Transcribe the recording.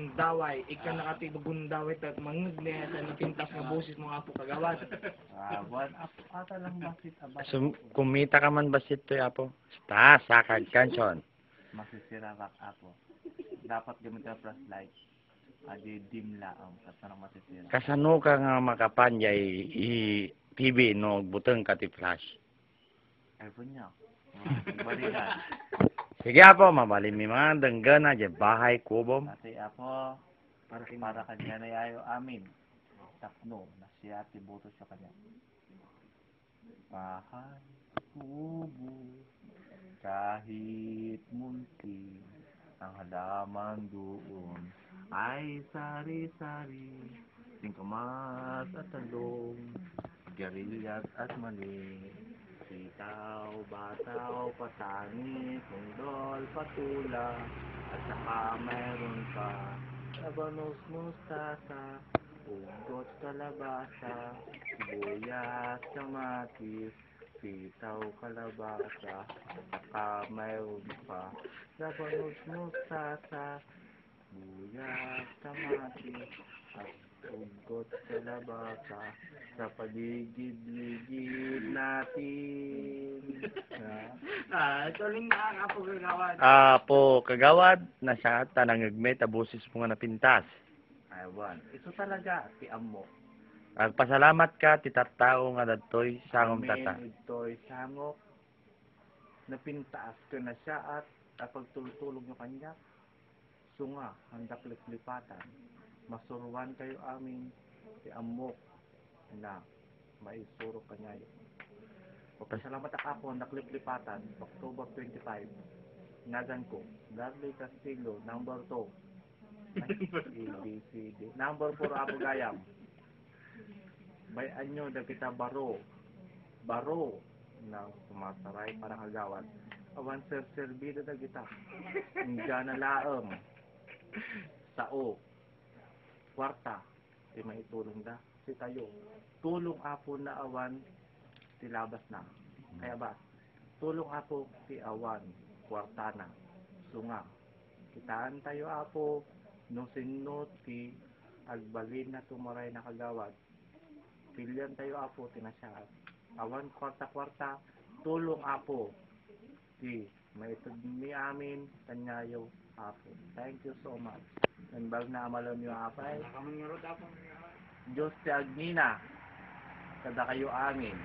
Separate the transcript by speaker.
Speaker 1: gundaway, ika nakatibo gundaway, tat mangagli, sa napintas nga busis mga apo kagawad.
Speaker 2: Buwan ata lang basit abas.
Speaker 3: So, kumita ka man basit to apo? Ta, sakag kanson.
Speaker 2: Masisira bak ako. Dapat gamitin flashlight. Adi dim laang kasano masisira.
Speaker 3: Kasano ka nga makapanjay TV no buteng ka ti flash.
Speaker 2: Ay punya. Balikan.
Speaker 3: Sige apo, mabalin mi mga denggan na dyan, bahay kubom.
Speaker 2: Ate ako para kanya na yayo amin. Takno na siya tibuto sa kanya. Bahay kubo kahit munti ang halaman doon ay sari-sari, singkamas at talong, garilyas at mani, sitaw, bataw, patani, sundol, patula, at saka mayroon pa labanos, mustasa, ugot, kalabasa, sibuyas, kamatis, sitaw, kalabasa, saka mayroon pa labanos, mustasa, sibuyas, kamatis, at ugot, kalabasa sa paligid-ligid natin.
Speaker 1: Tuling na apo kagawad.
Speaker 3: Apo kagawad, nasa tanangagmet, abusis mo nga napintas.
Speaker 2: Aywan, ito talaga ti amo.
Speaker 3: Agpasalamat ka, titatao nga datoy sangom tata.
Speaker 2: Amin, ito'y sangok. Napintaas ka na siya at pagtulong nyo kanya. Sunga, handak liplipatan. Masuruan kayo amin. Ti amo na maisuro kanya yun. Pagpasalamat ako, handak liplipatan. October 25. Nagan ko, Darley Castillo, number 2. ABCD. Number 4 ako gayam. Bayan nyo na kita baro na sumasaray parang agawad. Awan serbido na kita. Indian na laang. Sao. Kwarta. Di maitulong da. Si tayo. Tulong apo na awan. Ti labas na. Kaya ba? Tulong apo ti awan. Kwarta na. Sunga. Kitaan tayo apo. Nung sinot ti agbalin na tumaray na kagawad. Pilyan tayo apo tinasyaad. Awan kwarta-kwarta, tulong apo. Di, maitod ni amin, kanyayo apo. Thank you so much. Nandbag na amalon nyo apay. Diyos ti Agnina, kada kayo amin.